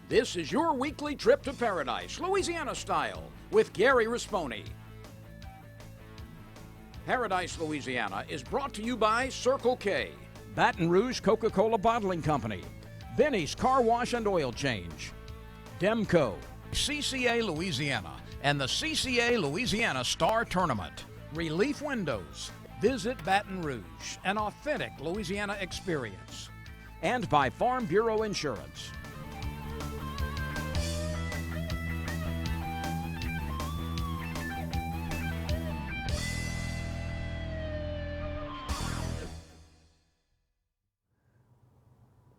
This is your weekly trip to paradise, Louisiana style, with Gary Risponi. Paradise, Louisiana is brought to you by Circle K, Baton Rouge Coca-Cola Bottling Company, Benny's Car Wash and Oil Change, Demco, CCA Louisiana, and the CCA Louisiana Star Tournament, Relief Windows, Visit Baton Rouge, an authentic Louisiana experience, and by Farm Bureau Insurance.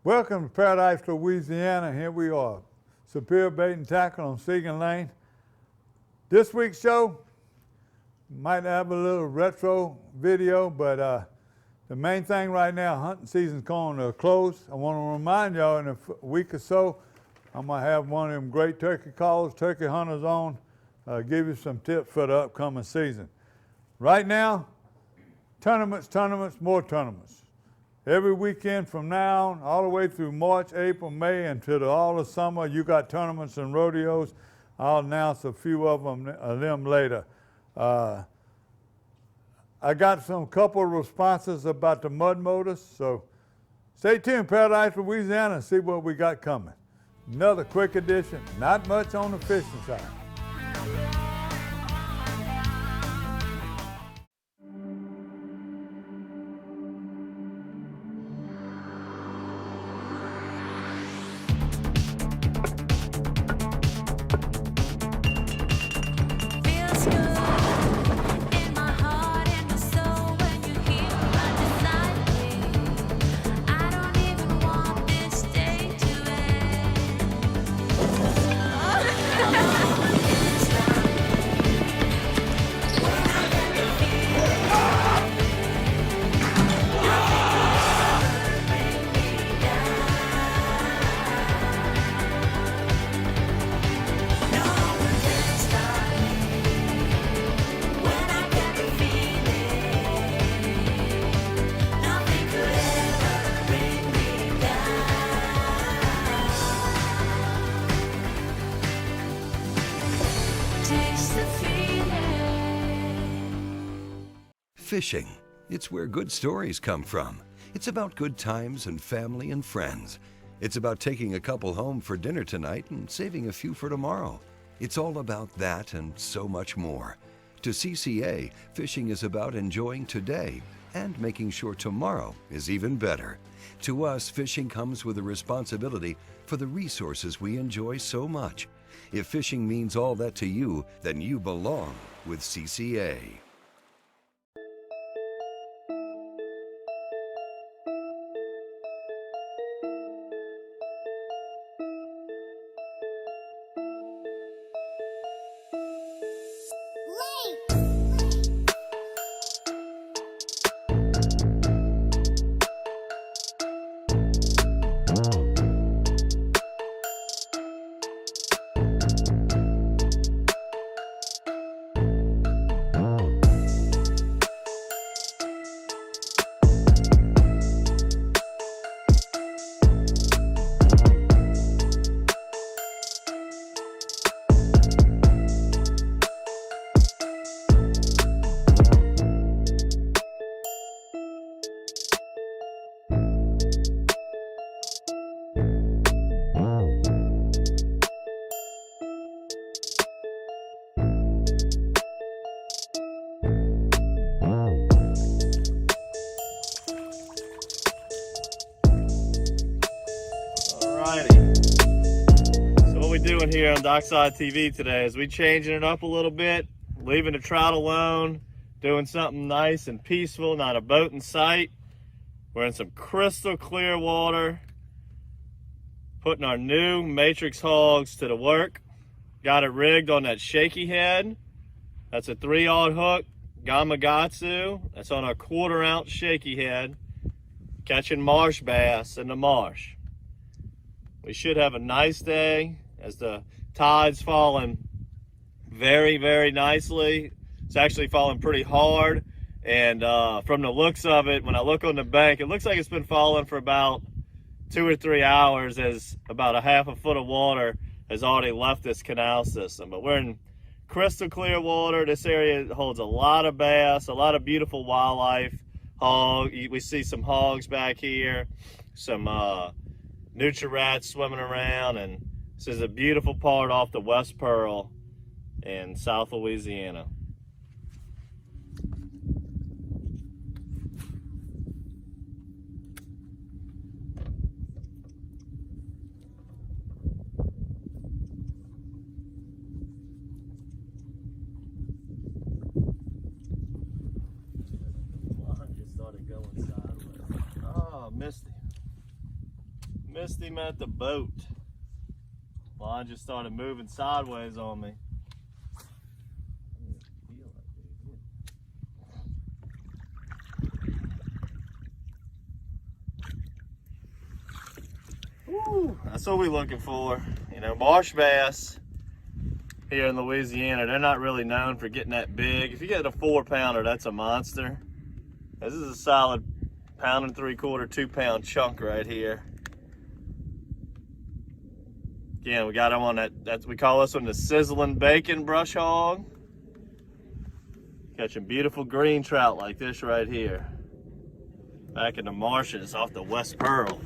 Welcome to Paradise, Louisiana. Here we are, Superior Bait and Tackle on Segan Lane. This week's show might have a little retro video, but the main thing right now, hunting season's going to a close. I want to remind y'all in a week or so, I'm going to have one of them great turkey calls, turkey hunters on, give you some tips for the upcoming season. Right now, tournaments, more tournaments. Every weekend from now on, all the way through March, April, May, until all the summer, you got tournaments and rodeos. I'll announce a few of them later. I got some couple of responses about the mud motors, so stay tuned, Paradise, Louisiana, and see what we got coming. Another quick edition, not much on the fishing side. Fishing. It's where good stories come from. It's about good times and family and friends. It's about taking a couple home for dinner tonight and saving a few for tomorrow. It's all about that and so much more. To CCA, fishing is about enjoying today and making sure tomorrow is even better. To us, fishing comes with a responsibility for the resources we enjoy so much. If fishing means all that to you, then you belong with CCA. Doing here on Dockside TV today is we changing it up a little bit, leaving the trout alone, doing something nice and peaceful, not a boat in sight. We're in some crystal clear water, putting our new Matrix hogs to the work. Got it rigged on that shaky head. That's a 3/0 hook, Gamakatsu. That's on our 1/4 ounce shaky head, catching marsh bass in the marsh. We should have a nice day as the tide's falling very, very nicely. It's actually falling pretty hard, and from the looks of it, when I look on the bank, it looks like it's been falling for about 2 or 3 hours as about a half a foot of water has already left this canal system. But we're in crystal clear water. This area holds a lot of bass, a lot of beautiful wildlife. We see some hogs back here, some nutria-rats swimming around, and this is a beautiful part off the West Pearl in South Louisiana. Missed him at the boat. Line just started moving sideways on me. Woo, that's what we're looking for. You know, marsh bass here in Louisiana, they're not really known for getting that big. If you get a 4-pounder, that's a monster. This is a solid 1 3/4, 2-pound chunk right here. Again, we got them on that, we call this one the sizzling bacon brush hog. Catching beautiful green trout like this right here. Back in the marshes off the West Pearl.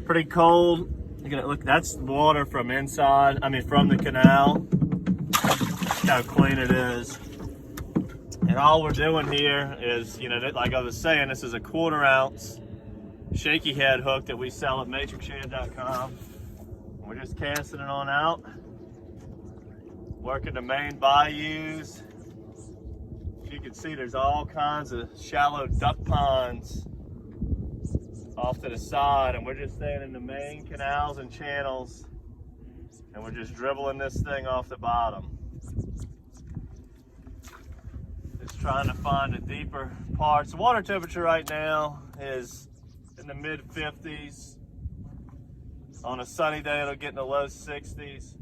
Pretty cold. You're gonna look, that's water from inside, from the canal. Look how clean it is. And all we're doing here is, like I was saying, this is a 1/4 ounce shaky head hook that we sell at matrixshad.com. We're just casting it on out, working the main bayous. As you can see, there's all kinds of shallow duck ponds off to the side, and we're just staying in the main canals and channels, and we're just dribbling this thing off the bottom. Just trying to find the deeper parts. The water temperature right now is in the mid-50s. On a sunny day, it'll get in the low 60s.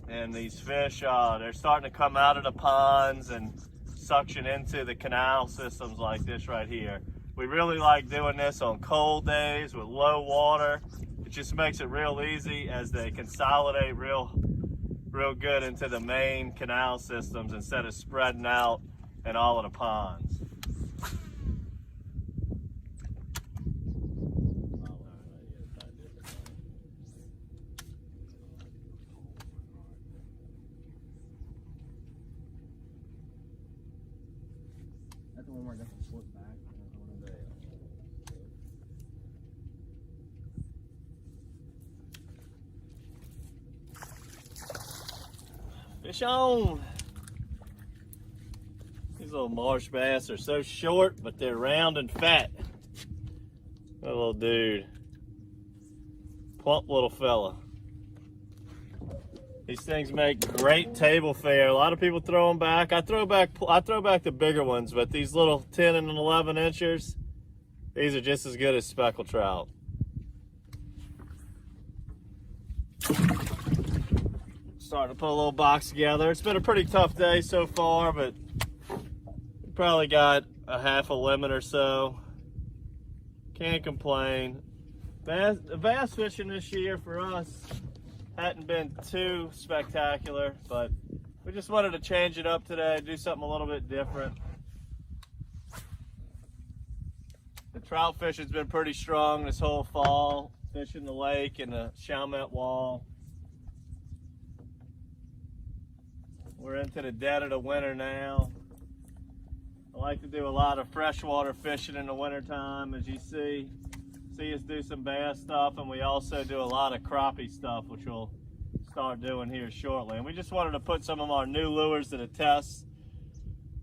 And these fish, they're starting to come out of the ponds and suction into the canal systems like this right here. We really like doing this on cold days with low water. It just makes it real easy as they consolidate real good into the main canal systems instead of spreading out in all of the ponds. That's the one where I got the slip back. Fish on! These little marsh bass are so short, but they're round and fat. That little dude. Plump little fella. These things make great table fare. A lot of people throw them back. I throw back the bigger ones, but these little 10 and 11 inchers, these are just as good as speckled trout. Starting to put a little box together. It's been a pretty tough day so far, but we probably got a half a limit or so. Can't complain. Bass fishing this year for us hadn't been too spectacular, but we just wanted to change it up today, do something a little bit different. The trout fishing's been pretty strong this whole fall, fishing the lake and the Chalmette Wall. We're into the dead of the winter now. I like to do a lot of freshwater fishing in the wintertime, as you see us do some bass stuff, and we also do a lot of crappie stuff, which we'll start doing here shortly. And we just wanted to put some of our new lures to the test,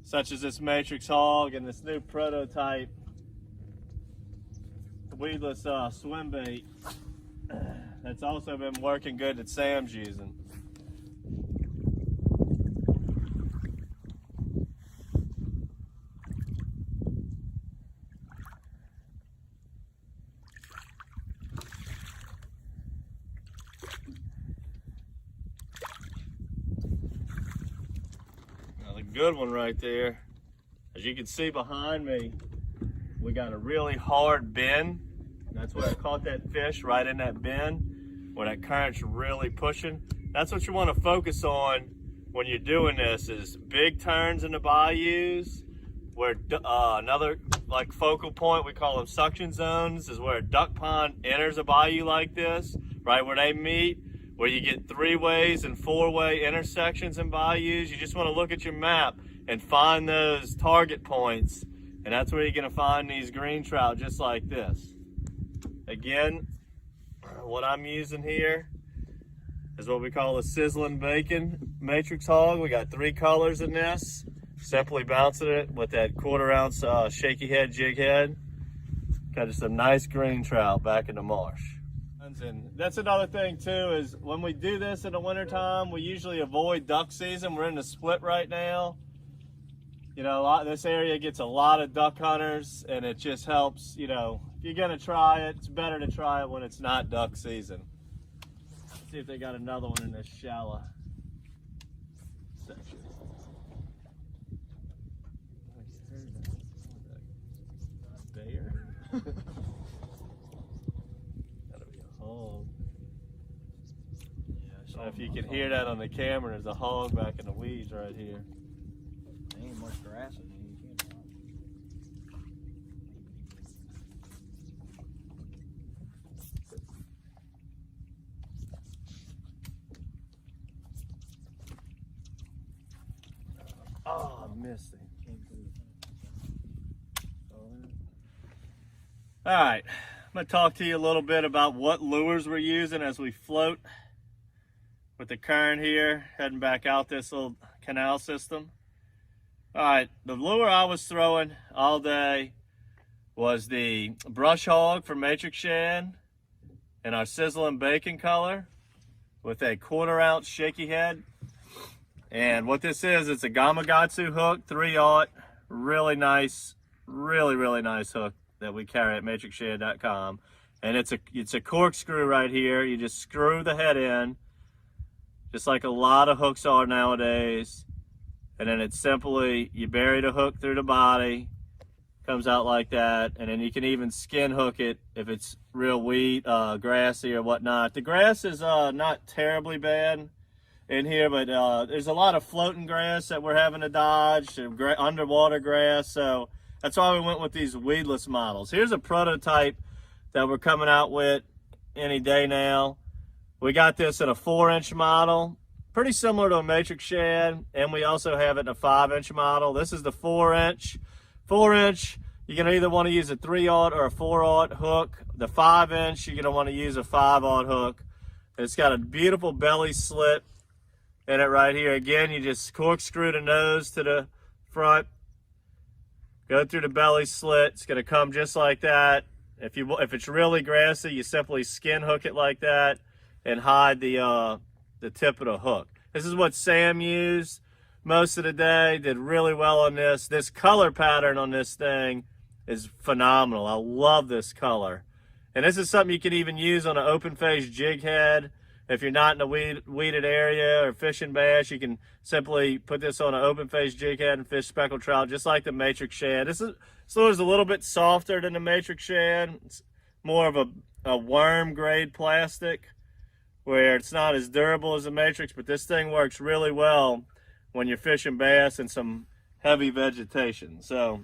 such as this Matrix Hog and this new prototype weedless swim bait that's also been working good that Sam's using. Good one right there. As you can see behind me, we got a really hard bend That's where I caught that fish, right in that bend where that current's really pushing. That's what you want to focus on when you're doing this, is big turns in the bayous, where another like focal point, we call them suction zones, is where a duck pond enters a bayou like this, right where they meet, where you get 3-ways and 4-way intersections in bayous. You just want to look at your map and find those target points, and that's where you're going to find these green trout just like this. Again, what I'm using here is what we call a sizzling bacon matrix hog. We got 3 colors in this. Simply bouncing it with that 1/4 ounce shaky head jig head. Got just some nice green trout back in the marsh. And that's another thing too, is when we do this in the wintertime, we usually avoid duck season. We're in the split right now. You know, this area gets a lot of duck hunters, and it just helps, you know, if you're gonna try it, it's better to try it when it's not duck season. Let's see if they got another one in this shallow section. Bear? Gotta be a hog. Yeah, if you can hear that on the camera, there's a hog back in the weeds right here. There ain't much grass in here. You can't Oh, I missed it. All right, I'm gonna talk to you a little bit about what lures we're using as we float with the current here, heading back out this little canal system. All right, the lure I was throwing all day was the brush hog from Matrix Shad in our sizzling bacon color with a 1/4 ounce shaky head. And what this is, it's a Gamakatsu hook, 3/0, really nice, really nice hook that we carry at matrixshad.com. And it's a corkscrew right here. You just screw the head in, just like a lot of hooks are nowadays. And then it's simply, you bury the hook through the body, comes out like that. And then you can even skin hook it if it's real grassy or whatnot. The grass is not terribly bad in here, but there's a lot of floating grass that we're having to dodge, underwater grass. So that's why we went with these weedless models. Here's a prototype that we're coming out with any day now. We got this in a 4-inch model, pretty similar to a Matrix Shad, and we also have it in a 5-inch model. This is the 4-inch. 4-inch, you're gonna either want to use a 3/0 or a 4/0 hook. The 5-inch, you're gonna want to use a 5/0 hook. It's got a beautiful belly slit in it right here. Again, you just corkscrew the nose to the front, go through the belly slit. It's going to come just like that. If it's really grassy, you simply skin hook it like that and hide the tip of the hook. This is what Sam used most of the day. Did really well on this. This color pattern on this thing is phenomenal. I love this color. And this is something you can even use on an open face jig head. If you're not in a weeded area or fishing bass, you can simply put this on an open face jig head and fish speckled trout just like the Matrix Shad. This lure is a little bit softer than the Matrix Shad. It's more of a worm grade plastic where it's not as durable as the Matrix, but this thing works really well when you're fishing bass in some heavy vegetation. So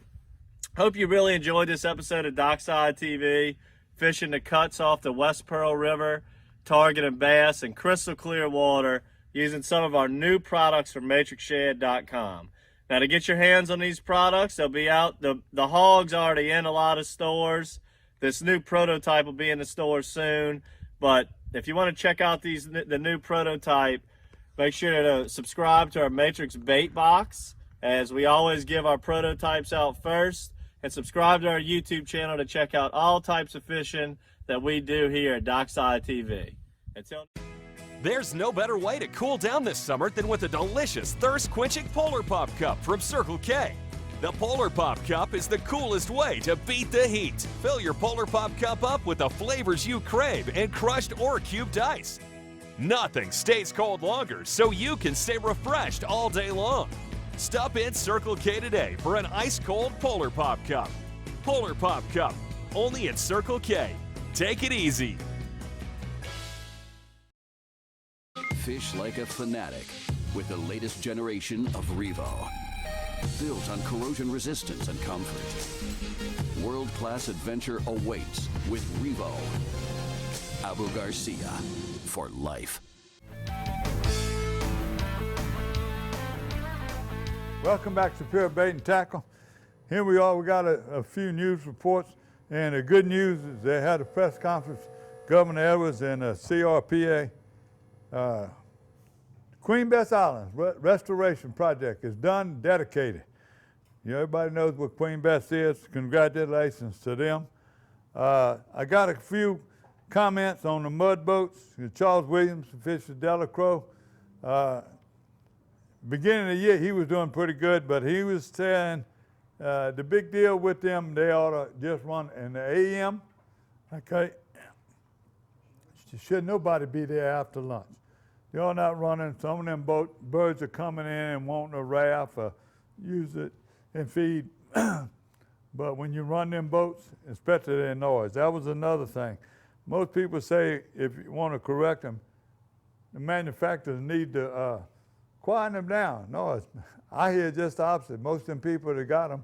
hope you really enjoyed this episode of Dockside TV, fishing the cuts off the West Pearl River, targeting bass in crystal clear water using some of our new products from matrixshad.com. Now, to get your hands on these products, they'll be out. The hog's already in a lot of stores. This new prototype will be in the store soon. But if you want to check out the new prototype, make sure to subscribe to our Matrix Bait Box, as we always give our prototypes out first. And subscribe to our YouTube channel to check out all types of fishing that we do here at Dockside TV. There's no better way to cool down this summer than with a delicious thirst-quenching Polar Pop Cup from Circle K. The Polar Pop Cup is the coolest way to beat the heat. Fill your Polar Pop Cup up with the flavors you crave in crushed or cubed ice. Nothing stays cold longer, so you can stay refreshed all day long. Stop in Circle K today for an ice-cold Polar Pop Cup. Polar Pop Cup, only at Circle K. Take it easy. Fish like a fanatic with the latest generation of Revo. Built on corrosion resistance and comfort. World-class adventure awaits with Revo. Abu Garcia for life. Welcome back to Superior Bait and Tackle. Here we are, we got a few news reports, and the good news is they had a press conference, Governor Edwards and CRPA. Queen Bess Island restoration project is done, dedicated. You know, everybody knows what Queen Bess is. Congratulations to them. I got a few comments on the mud boats. Charles Williams, fishes Delacroix. Beginning of the year, he was doing pretty good, but he was saying the big deal with them, they ought to just run in the AM. Okay, should nobody be there after lunch. You're not running. Some of them birds are coming in and wanting a raft or use it and feed. But when you run them boats, especially their noise, that was another thing. Most people say if you want to correct them, the manufacturers need to quieten them down. No, I hear just the opposite. Most of them people that got them,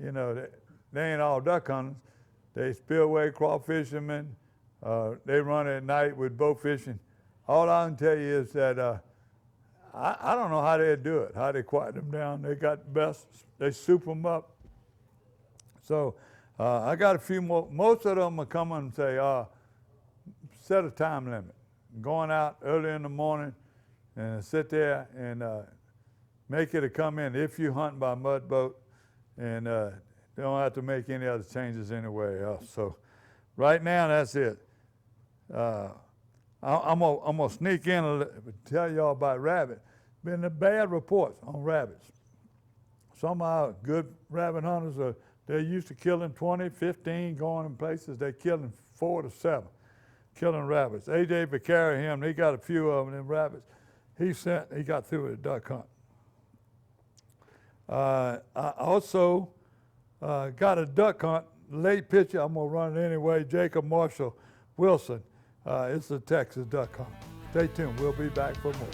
you know, they ain't all duck hunters. They spillway crawfishermen. They run at night with boat fishing. All I can tell you is that I don't know how they do it, how they quiet them down. They got the best, they soup them up. So I got a few more. Most of them are coming and say, set a time limit. Going out early in the morning and sit there and make it a come in if you hunt by mud boat, and they don't have to make any other changes anywhere else. So right now, that's it. I'm gonna sneak in and tell y'all about rabbit. Been the bad reports on rabbits. Some of our good rabbit hunters they're used to killing 20, 15, going in places, they're killing 4 to 7, killing rabbits. A.J. Vicari, he got a few of them, rabbits. He got through with a duck hunt. I also got a duck hunt, late picture, I'm gonna run it anyway, Jacob Marshall Wilson. It's a Texas duck hunt. Stay tuned, we'll be back for more.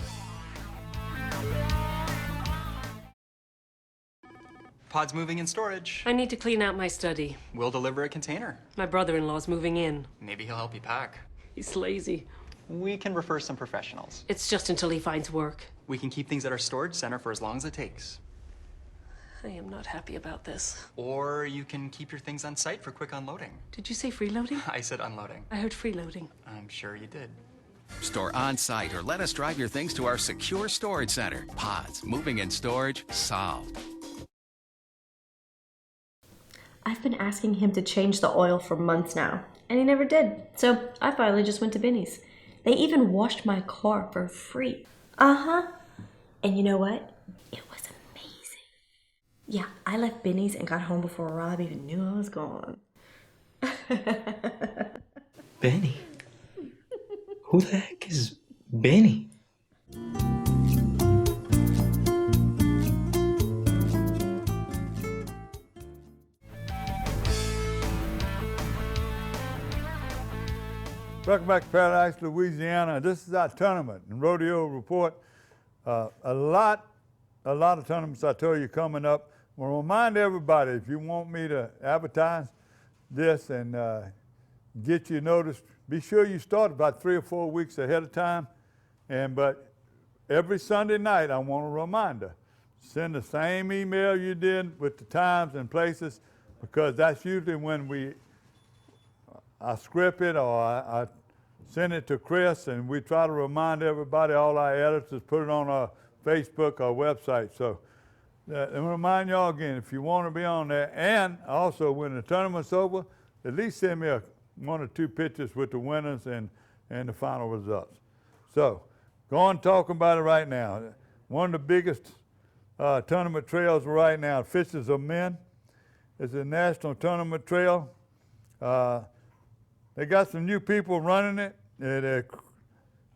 Pod's moving in storage. I need to clean out my study. We'll deliver a container. My brother-in-law's moving in. Maybe he'll help you pack. He's lazy. We can refer some professionals. It's just until he finds work. We can keep things at our storage center for as long as it takes. I am not happy about this. Or you can keep your things on site for quick unloading. Did you say freeloading? I said unloading. I heard freeloading. I'm sure you did. Store on site or let us drive your things to our secure storage center. Pods, moving and storage, solved. I've been asking him to change the oil for months now, and he never did. So I finally just went to Binny's. They even washed my car for free. And you know what? It was amazing. Yeah, I left Binny's and got home before Rob even knew I was gone. Benny? Who the heck is Benny? Welcome back to Paradise, Louisiana. This is our tournament and rodeo report. A lot of tournaments I told you coming up. I want to remind everybody, if you want me to advertise this and get you noticed, be sure you start about 3 or 4 weeks ahead of time. But every Sunday night, I want a reminder. Send the same email you did with the times and places, because that's usually when I script it or I send it to Chris, and we try to remind everybody, all our editors, put it on our Facebook, our website. So let me remind y'all again, if you want to be on there, and also when the tournament's over, at least send me 1 or 2 pictures with the winners and the final results. So go on talking about it right now. One of the biggest tournament trails right now, Fishes of Men. It's a national tournament trail. They got some new people running it. They're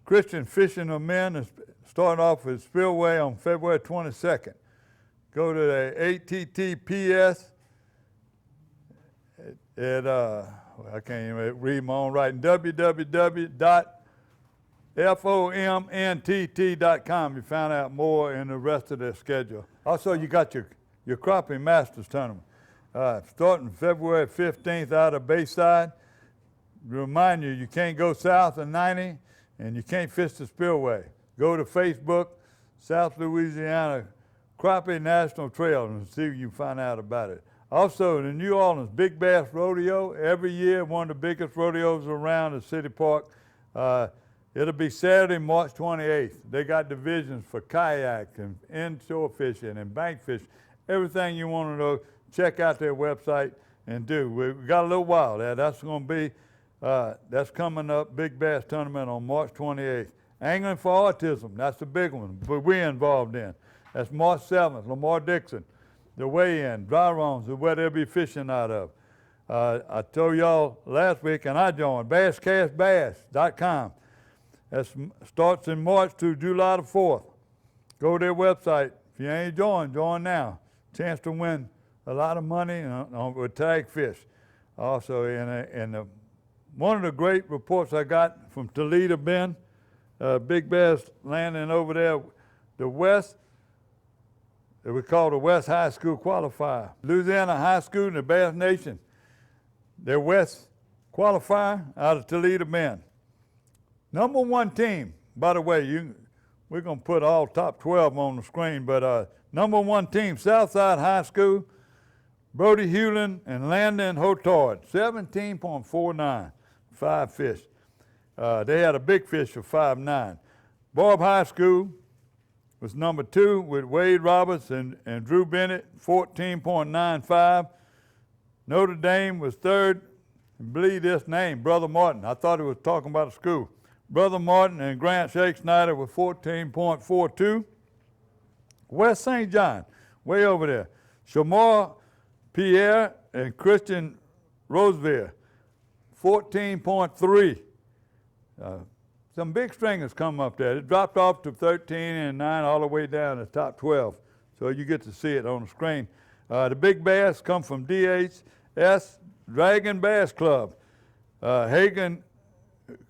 Christian Fishing of Men is starting off with Spillway on February 22nd. Go to the ATTPS at I can't even read my own writing, www.fomntt.com. You find out more in the rest of their schedule. Also, you got your Crappie Masters Tournament. Starting February 15th out of Bayside. Remind you, you can't go south of 90 and you can't fish the spillway. Go to Facebook, South Louisiana Crappie National Trail, and see if you can find out about it. Also, the New Orleans Big Bass Rodeo, every year, one of the biggest rodeos around the city park. It'll be Saturday, March 28th. They got divisions for kayak and inshore fishing and bank fishing. Everything you want to know, check out their website and do. We got a little while there. That's going to be, that's coming up, Big Bass Tournament on March 28th. Angling for Autism, that's the big one, but we're involved in. That's March 7th, Lamar Dixon. The weigh-in, dry runs is where they'll be fishing out of. I told y'all last week, and I joined, basscastbass.com. That starts in March to July the 4th. Go to their website. If you ain't joined, join now. Chance to win a lot of money with tag fish. Also, one of the great reports I got from Toledo Bend, Big Bass landing over there, the West, that we call the West High School Qualifier. Louisiana High School in the Bass Nation, their West Qualifier out of Toledo Bend. Number one team, by the way, we're going to put all top 12 on the screen, but number one team, Southside High School, Brody Hewlin and Landon Hotard, 17.49, 5 fish. They had a big fish of 5.9. Barb High School was number 2 with Wade Roberts and Drew Bennett, 14.95. Notre Dame was 3rd. And believe this name, Brother Martin. I thought he was talking about a school. Brother Martin and Grant Shake Snyder with 14.42. West St. John, way over there. Shamar Pierre and Christian Rosevere, 14.3. Some big stringers come up there. It dropped off to 13 and 9 all the way down to the top 12. So you get to see it on the screen. The big bass come from DHS Dragon Bass Club. Hagan,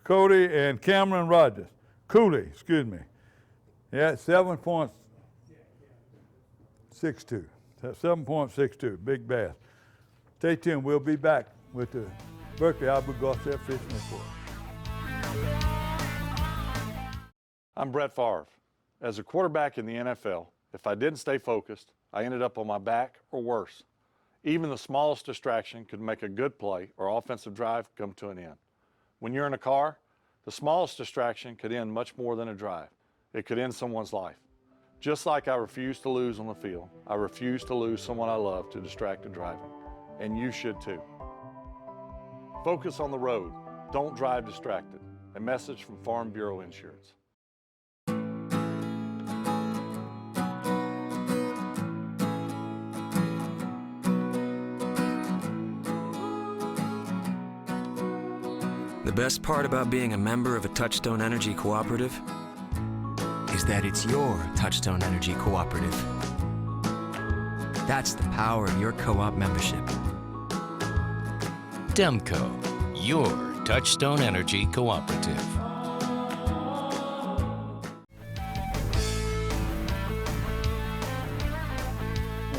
Cody, and Cameron Rogers. Cooley, excuse me. Yeah, 7.62. That's 7.62, big bass. Stay tuned. We'll be back with the Berkeley Albert Garcia Fishing Report. I'm Brett Favre. As a quarterback in the NFL, if I didn't stay focused, I ended up on my back or worse. Even the smallest distraction could make a good play or offensive drive come to an end. When you're in a car, the smallest distraction could end much more than a drive. It could end someone's life. Just like I refuse to lose on the field, I refuse to lose someone I love to distracted driving. And you should too. Focus on the road. Don't drive distracted. A message from Farm Bureau Insurance. The best part about being a member of a Touchstone Energy Cooperative is that it's your Touchstone Energy Cooperative. That's the power of your co-op membership. Demco, your Touchstone Energy Cooperative.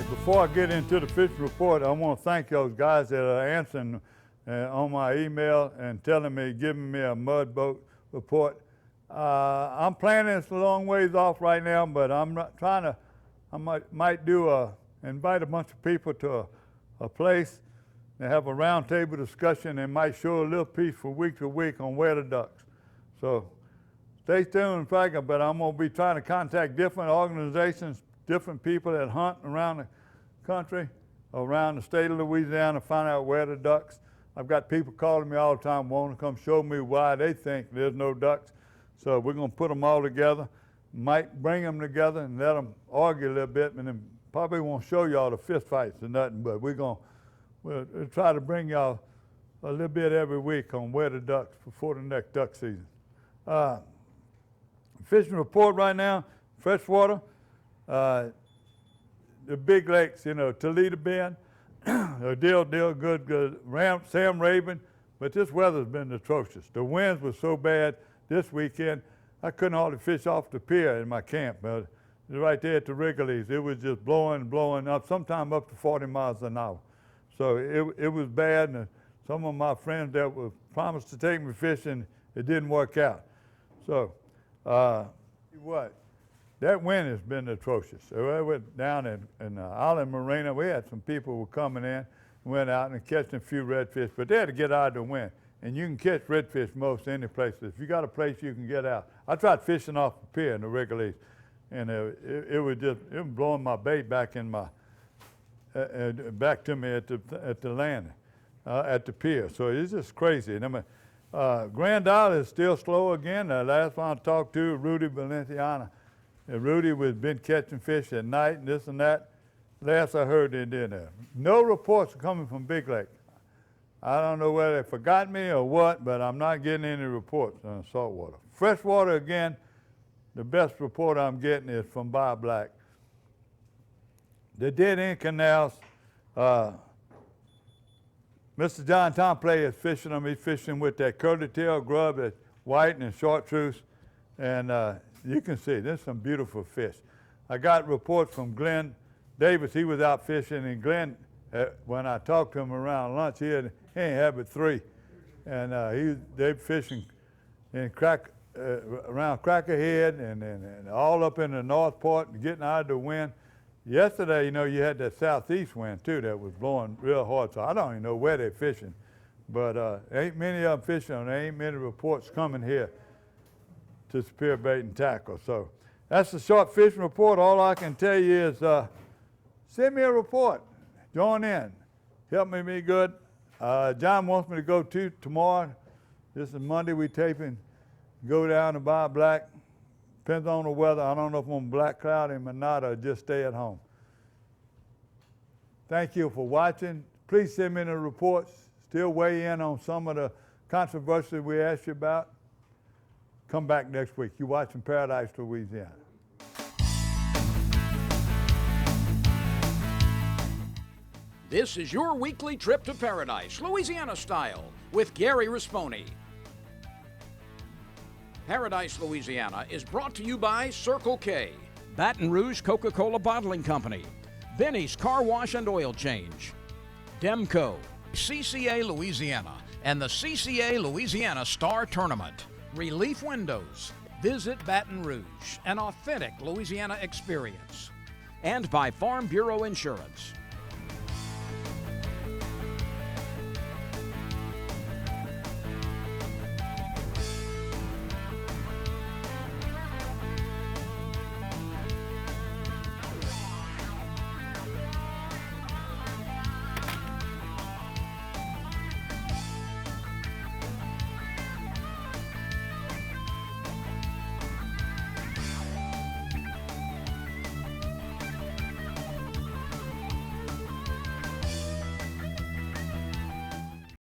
Before I get into the fishing report, I want to thank those guys that are answering on my email and giving me a mud boat report. I'm planning this a long ways off right now, but I'm not trying to, I might invite a bunch of people to a place and have a roundtable discussion and might show a little piece from week to week on where the ducks. So stay tuned, Frank, but I'm gonna be trying to contact different organizations, different people that hunt around the country, around the state of Louisiana, find out where the ducks. I've got people calling me all the time wanting to come show me why they think there's no ducks. So we're going to put them all together, might bring them together and let them argue a little bit, and then probably won't show y'all the fist fights or nothing, but we'll try to bring y'all a little bit every week on where the ducks before the next duck season. Fishing report right now, freshwater, the big lakes, Toledo Bend, Dill, good. Sam Raven, But this weather's been atrocious. The winds were so bad this weekend, I couldn't hardly fish off the pier in my camp. Right there at the Wrigley's, it was just blowing up, sometime up to 40 miles an hour. So it was bad, and some of my friends that were promised to take me fishing, it didn't work out. So, that wind has been atrocious. So I went down in Island Marina. We had some people who were coming in, went out and catching a few redfish, but they had to get out of the wind. And you can catch redfish most any place. If you got a place you can get out. I tried fishing off the pier in the Wrigley's, and it was blowing my bait back in my back to me at the landing, at the pier. So it's just crazy. And Grand Isle is still slow again. The last one I talked to, Rudy Valenciana. Rudy was been catching fish at night and this and that. Last I heard, they did that. No reports coming from Big Lake. I don't know whether they forgot me or what, but I'm not getting any reports on saltwater. Freshwater, again, the best report I'm getting is from Bob Black. The dead end canals, Mr. John Tomplay is fishing them. He's fishing with that curly tail grub that's white and chartreuse. And you can see there's some beautiful fish. I got reports from Glenn Davis. He was out fishing, and Glenn, when I talked to him around lunch, he ain't had but 3. And they fishing in around Crackerhead and all up in the north part and getting out of the wind. Yesterday, you had that southeast wind too that was blowing real hard, so I don't even know where they're fishing. But ain't many of them fishing, and there ain't many reports coming here to Superior Bait and Tackle. So that's the short fishing report. All I can tell you is send me a report. Join in. Help me be good. John wants me to go tomorrow. This is Monday, we taping. Go down to Bob Black. Depends on the weather. I don't know if I'm on black cloud or not, or just stay at home. Thank you for watching. Please send me the reports. Still weigh in on some of the controversies we asked you about. Come back next week. You're watching Paradise, Louisiana. This is your weekly trip to Paradise, Louisiana style, with Gary Risponi. Paradise, Louisiana is brought to you by Circle K, Baton Rouge Coca-Cola Bottling Company, Benny's Car Wash and Oil Change, Demco, CCA Louisiana, and the CCA Louisiana Star Tournament. Relief Windows. Visit Baton Rouge, an authentic Louisiana experience. And by Farm Bureau Insurance.